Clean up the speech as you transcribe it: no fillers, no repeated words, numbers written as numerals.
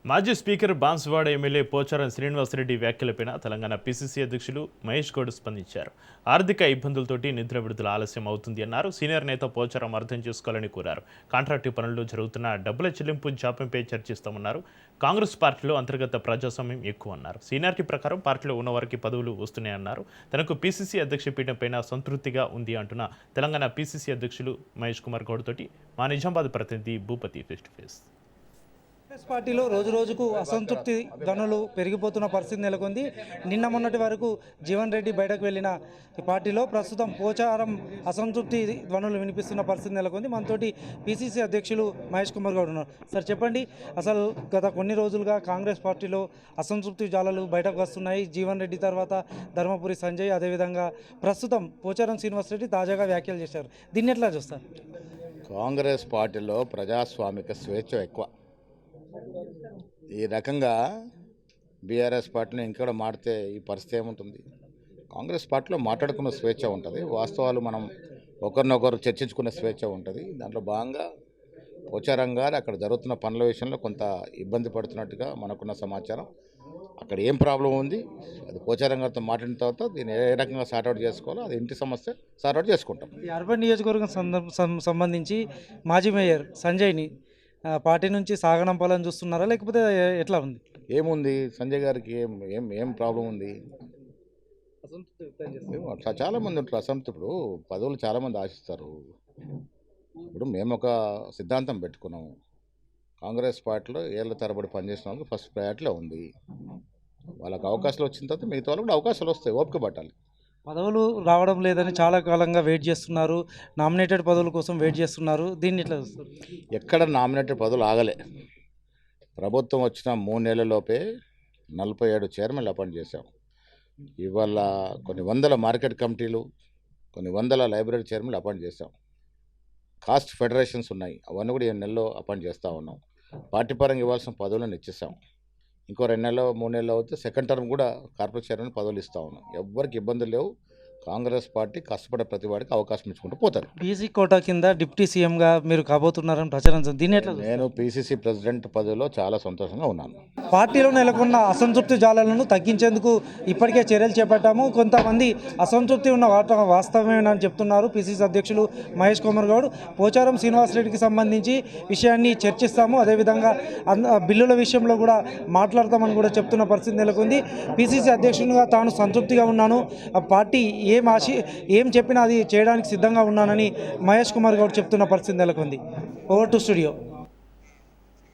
మాజీ speaker Banswada MLA Pocharam Srinivas Reddy వ్యాఖ్యలపైన Telangana PCC అధ్యక్షులు మహేష్ గౌడ్ స్పందించారు. ఆర్థిక ఇబ్బందులతోటి నిద్ర విడుదల ఆలస్యం అవుతుంది అన్నారు. సీనియర్ నేత పోచారం అర్థం చేసుకోవాలని కోరారు. కాంట్రాక్టు పనుల్లో జరుగుతున్న డబ్బుల చెల్లింపు జాప్యంపై చర్చిస్తామన్నారు. కాంగ్రెస్ పార్టీలో అంతర్గత ప్రజాస్వామ్యం ఎక్కువ అన్నారు. సీనియారిటీ ప్రకారం పార్టీలో ఉన్నవారికి పదవులు వస్తున్నాయన్నారు. తనకు పీసీసీ అధ్యక్ష పీఠంపైన సంతృప్తిగా ఉంది అంటున్న తెలంగాణ పీసీసీ అధ్యక్షులు మహేష్ కుమార్ గౌడ్ తోటి మా నిజామాబాద్ ప్రతినిధి Bhupathi face to face. Congress పార్టీలో రోజు రోజుకు అసంతృప్తి ధ్వనులు పెరిగిపోతున్న పరిస్థితి నెలకొంది. నిన్న మొన్నటి వరకు జీవన్ రెడ్డి బయటకు వెళ్ళిన పార్టీలో ప్రస్తుతం పోచారం అసంతృప్తి ధ్వనులు వినిపిస్తున్న పరిస్థితి నెలకొంది. మనతోటి పీసీసీ అధ్యక్షులు మహేష్ కుమార్ గౌడ్ ఉన్నారు. సార్ చెప్పండి, అసలు గత కొన్ని రోజులుగా కాంగ్రెస్ పార్టీలో అసంతృప్తి జాలలు బయటకు వస్తున్నాయి. జీవన్ రెడ్డి తర్వాత ధర్మపురి సంజయ్, అదేవిధంగా ప్రస్తుతం పోచారం శ్రీనివాసరెడ్డి తాజాగా వ్యాఖ్యలు చేశారు. దీన్ని ఎట్లా చూస్తారు? కాంగ్రెస్ పార్టీలో ప్రజాస్వామిక స్వేచ్ఛ ఎక్కువ. ఈ రకంగా బీఆర్ఎస్ పార్టీని ఇంకా మాడితే ఈ పరిస్థితి ఏముంటుంది? కాంగ్రెస్ పార్టీలో మాట్లాడుకున్న స్వేచ్ఛ ఉంటుంది, వాస్తవాలు మనం ఒకరినొకరు చర్చించుకునే స్వేచ్ఛ ఉంటుంది. దాంట్లో భాగంగా పోచారం గారు అక్కడ జరుగుతున్న పనుల విషయంలో కొంత ఇబ్బంది పడుతున్నట్టుగా మనకున్న సమాచారం. అక్కడ ఏం ప్రాబ్లం ఉంది, అది పోచారం గారితో మాట్లాడిన తర్వాత దీన్ని ఏ రకంగా సార్ట్అవుట్ చేసుకోవాలో అది ఇంటి సమస్య సార్ట్అవుట్ చేసుకుంటాం. ఈ అర్బన్ నియోజకవర్గం సంబంధించి మాజీ మేయర్ సంజయ్ని పార్టీ నుంచి సాగనంపాలని చూస్తున్నారా, లేకపోతే ఎట్లా ఉంది? ఏముంది సంజయ్ గారికి ఏం ఏం ఏం ప్రాబ్లం ఉంది? అట్లా చాలామంది ఉంటారు అసంతృప్తులు. పదవులు చాలామంది ఆశిస్తారు. ఇప్పుడు మేము ఒక సిద్ధాంతం పెట్టుకున్నాము, కాంగ్రెస్ పార్టీలో ఏళ్ళ తరబడి పనిచేసిన వాళ్ళకి ఫస్ట్ ప్రయారిటీలో ఉంది. వాళ్ళకి అవకాశాలు వచ్చిన తర్వాత మిగతా వాళ్ళకి కూడా అవకాశాలు వస్తాయి, ఓపిక పట్టాలి. పదవులు రావడం లేదని చాలా కాలంగా వెయిట్ చేస్తున్నారు, నామినేటెడ్ పదవుల కోసం వెయిట్ చేస్తున్నారు. దీన్ని ఎట్లా చూస్తారు? ఎక్కడ నామినేటెడ్ పదవులు ఆగలే. ప్రభుత్వం వచ్చిన 3 నెలలలోపే 47 చైర్మన్లు అపాయింట్ చేశాం. ఇవాళ కొన్ని వందల మార్కెట్ కమిటీలు, కొన్ని వందల లైబ్రరీ చైర్మన్లు అపాయింట్ చేశాం. కాస్ట్ ఫెడరేషన్స్ ఉన్నాయి, అవన్నీ కూడా 7 నెలల్లో అపాయింట్ చేస్తూ ఉన్నాం. పార్టీ పరంగా ఇవ్వాల్సిన పదవులను ఇచ్చేసాం. ఇంకో 2 నెలలు 3 నెలలు అవుతే సెకండ్ టర్మ్ కూడా కార్పొరేట్ చైర్మన్ పదవులు ఇస్తూ ఉన్నాం. ఎవ్వరికి ఇబ్బందులు లేవు. కాంగ్రెస్ పార్టీ కష్టపడే ప్రతి వాడికి అవకాశం ఇచ్చుకుంటూ పోతారు. బీసీ కోటా కింద డిప్యూటీ సీఎంగా మీరు కాబోతున్నారని ప్రచారం. దీన్ని ఎట్లా చూస్తారు? నేను పీసీసీ ప్రెసిడెంట్ పదవిలో చాలా సంతోషంగా ఉన్నాను. పార్టీలో నెలకొన్న అసంతృప్తి జాలాలను తగ్గించేందుకు ఇప్పటికే చర్యలు చేపట్టాము. కొంతమంది అసంతృప్తి ఉన్న వాస్తవమేనని చెప్తున్నారు పీసీసీ అధ్యక్షులు మహేష్ కుమార్ గౌడ్. పోచారం శ్రీనివాసరెడ్డికి సంబంధించి విషయాన్ని చర్చిస్తాము, అదేవిధంగా బిల్లుల విషయంలో కూడా మాట్లాడతామని కూడా చెప్తున్న పరిస్థితి నెలకొంది. పీసీసీ అధ్యక్షునిగా తాను సంతృప్తిగా ఉన్నాను, ఆ పార్టీ ఏం చెప్పినా అది చేయడానికి సిద్ధంగా ఉన్నానని మహేష్ కుమార్ గౌడ్ చెప్తున్న పరిస్థితి నెలకొంది. Over to studio.